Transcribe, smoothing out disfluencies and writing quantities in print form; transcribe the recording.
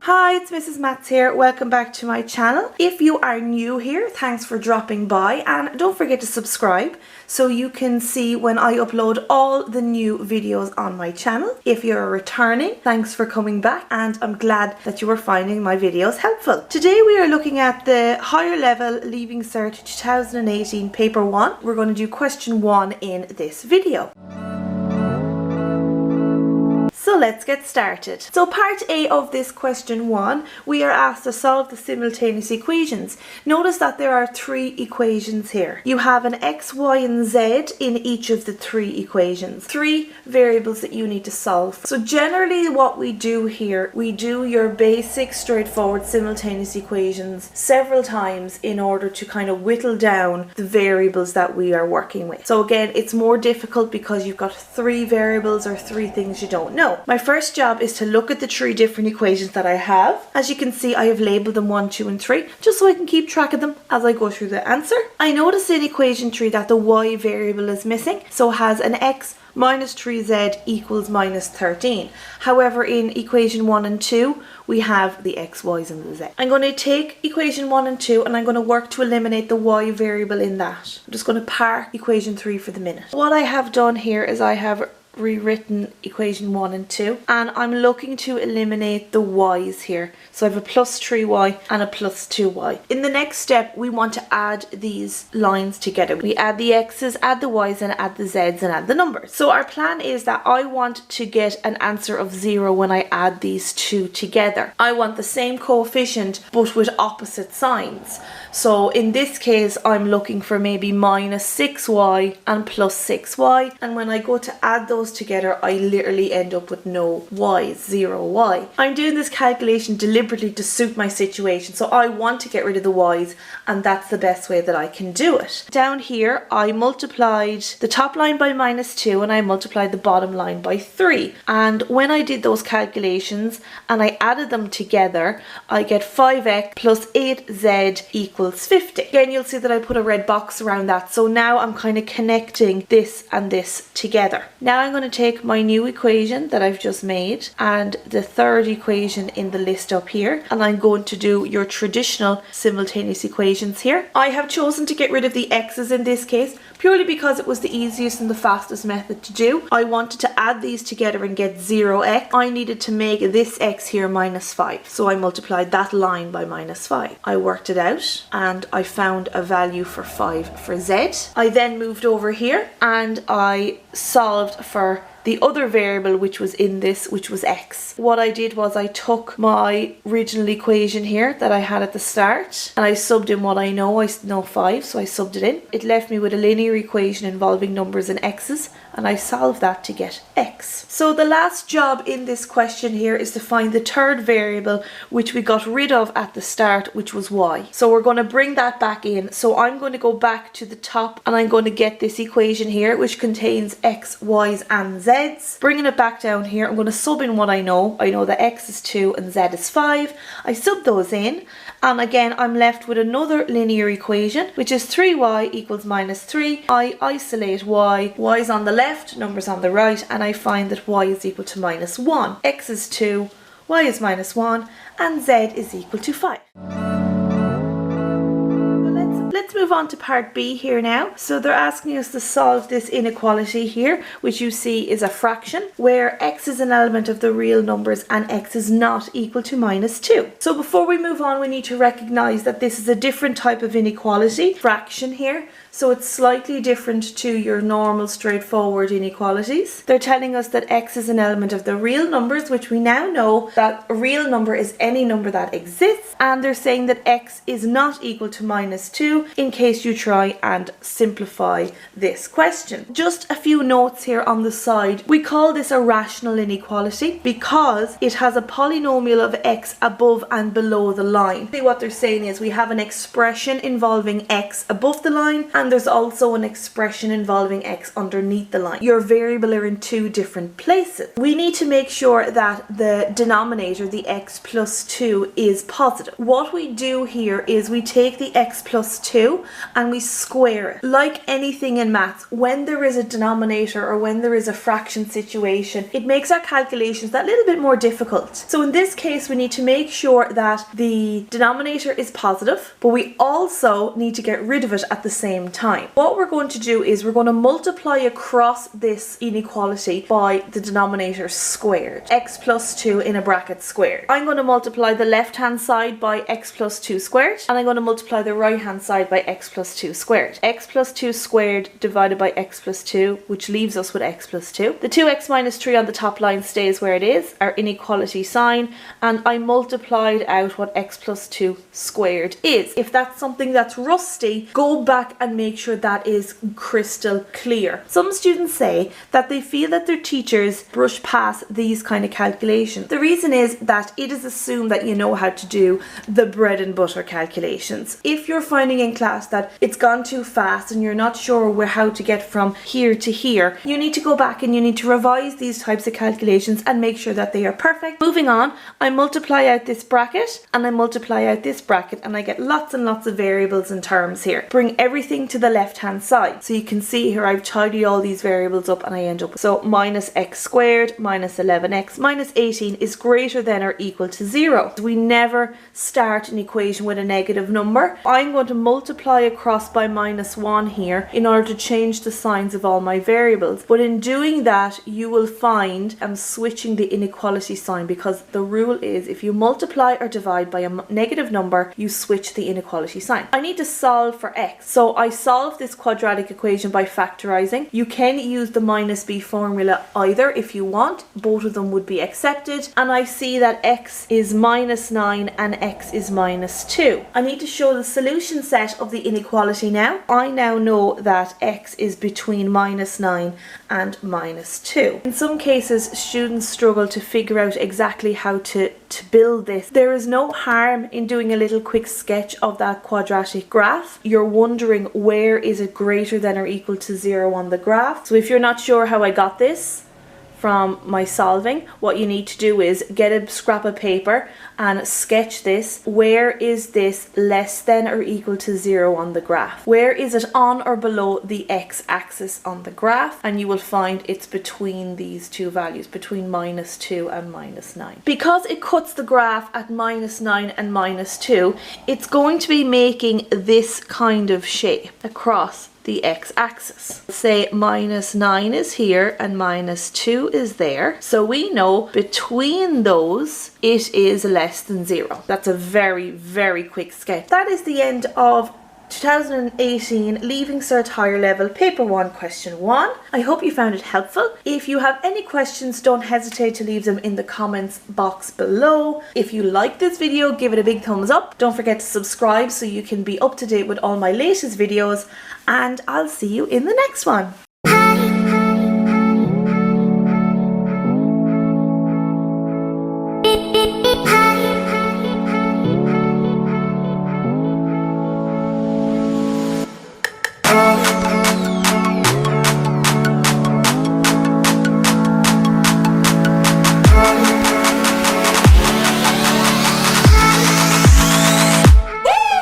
Hi, it's Mrs. Maths here. Welcome back to my channel. If you are new here, thanks for dropping by, and don't forget to subscribe so you can see when I upload all the new videos on my channel. If you're returning, thanks for coming back, and I'm glad that you are finding my videos helpful. Today we are looking at the higher level Leaving Cert 2018 paper 1. We're going to do question 1 in this video. So let's get started. So part A of this question 1, we are asked to solve the simultaneous equations. Notice that there are 3 equations here. You have an x, y and z in each of the 3 equations. 3 variables that you need to solve. So generally what we do here, we do your basic straightforward simultaneous equations several times in order to kind of whittle down the variables that we are working with. So again, it's more difficult because you've got 3 variables or 3 things you don't know. My first job is to look at the 3 different equations that I have. As you can see, I have labelled them 1, 2 and 3 just so I can keep track of them as I go through the answer. I notice in equation 3 that the y variable is missing, so it has an x minus 3z equals minus 13. However, in equation 1 and 2, we have the x, y's and the z. I'm going to take equation 1 and 2 and I'm going to work to eliminate the y variable in that. I'm just going to park equation 3 for the minute. What I have done here is I have rewritten equation 1 and 2 and I'm looking to eliminate the y's here. So I have a plus 3y and a plus 2y. In the next step we want to add these lines together. We add the x's, add the y's and add the z's and add the numbers. So our plan is that I want to get an answer of 0 when I add these 2 together. I want the same coefficient but with opposite signs. So in this case I'm looking for maybe minus 6y and plus 6y, and when I go to add those together I literally end up with no y, 0y. I'm doing this calculation deliberately to suit my situation, so I want to get rid of the y's and that's the best way that I can do it. Down here I multiplied the top line by minus 2 and I multiplied the bottom line by 3, and when I did those calculations and I added them together I get 5x plus 8z equals 50. Again, you'll see that I put a red box around that, so now I'm kind of connecting this and this together. Now I'm going to take my new equation that I've just made and the third equation in the list up here, and I'm going to do your traditional simultaneous equations here. I have chosen to get rid of the x's in this case purely because it was the easiest and the fastest method to do. I wanted to add these together and get 0x. I needed to make this x here minus 5, so I multiplied that line by minus 5. I worked it out and I found a value for 5 for z. I then moved over here and I solved for the other variable which was in this, which was x. What I did was I took my original equation here that I had at the start and I subbed in what I know. I know 5, so I subbed it in. It left me with a linear equation involving numbers and x's, and I solved that to get x. So the last job in this question here is to find the third variable which we got rid of at the start, which was y. So we're going to bring that back in. So I'm going to go back to the top and I'm going to get this equation here which contains x, y's and z's. Bringing it back down here, I'm going to sub in what I know. I know that x is 2 and z is 5. I sub those in and again I'm left with another linear equation which is 3y equals minus 3. I isolate y. Y is on the left, numbers on the right, and I find that y is equal to minus 1. X is 2, y is minus 1 and z is equal to 5. Let's move on to part B here now. So they're asking us to solve this inequality here, which you see is a fraction, where x is an element of the real numbers and x is not equal to minus 2. So before we move on, we need to recognize that this is a different type of inequality, fraction here. So it's slightly different to your normal straightforward inequalities. They're telling us that x is an element of the real numbers, which we now know that a real number is any number that exists, and they're saying that x is not equal to minus 2 in case you try and simplify this question. Just a few notes here on the side. We call this a rational inequality because it has a polynomial of x above and below the line. See, what they're saying is we have an expression involving x above the line and And there's also an expression involving x underneath the line. Your variable are in two different places. We need to make sure that the denominator, the x plus 2, is positive. What we do here is we take the x plus 2 and we square it. Like anything in maths, when there is a denominator or when there is a fraction situation, it makes our calculations that little bit more difficult. So in this case, we need to make sure that the denominator is positive, but we also need to get rid of it at the same time. What we're going to do is we're going to multiply across this inequality by the denominator squared. X plus 2 in a bracket squared. I'm going to multiply the left hand side by x plus 2 squared, and I'm going to multiply the right hand side by x plus 2 squared. X plus 2 squared divided by x plus 2, which leaves us with x plus 2. The 2x minus 3 on the top line stays where it is, our inequality sign, and I multiplied out what x plus 2 squared is. If that's something that's rusty, go back and make sure that is crystal clear. Some students say that they feel that their teachers brush past these kind of calculations. The reason is that it is assumed that you know how to do the bread and butter calculations. If you're finding in class that it's gone too fast and you're not sure how to get from here to here, you need to go back and you need to revise these types of calculations and make sure that they are perfect. Moving on, I multiply out this bracket and I multiply out this bracket and I get lots and lots of variables and terms here. Bring everything to the left hand side. So you can see here I've tidied all these variables up and I end up with, so minus x squared minus 11x minus 18 is greater than or equal to 0. We never start an equation with a negative number. I'm going to multiply across by minus 1 here in order to change the signs of all my variables. But in doing that, you will find I'm switching the inequality sign, because the rule is if you multiply or divide by a negative number, you switch the inequality sign. I need to solve for x. So I solve this quadratic equation by factorizing. You can use the minus b formula either if you want. Both of them would be accepted. And I see that x is minus 9 and x is minus 2. I need to show the solution set of the inequality now. I now know that x is between minus 9 and minus 2. In some cases, students struggle to figure out exactly how to build this. There is no harm in doing a little quick sketch of that quadratic graph. You're wondering where is it greater than or equal to 0 on the graph. So if you're not sure how I got this from my solving, what you need to do is get a scrap of paper and sketch this. Where is this less than or equal to 0 on the graph? Where is it on or below the x-axis on the graph? And you will find it's between these two values, between minus 2 and minus 9. Because it cuts the graph at minus 9 and minus 2, it's going to be making this kind of shape across the x-axis. Say minus 9 is here and minus 2 is there. So we know between those it is less than 0. That's a very, very quick sketch. That is the end of 2018 Leaving Cert Higher Level Paper 1 Question 1. I hope you found it helpful. If you have any questions, don't hesitate to leave them in the comments box below. If you like this video, give it a big thumbs up. Don't forget to subscribe so you can be up to date with all my latest videos, and I'll see you in the next one.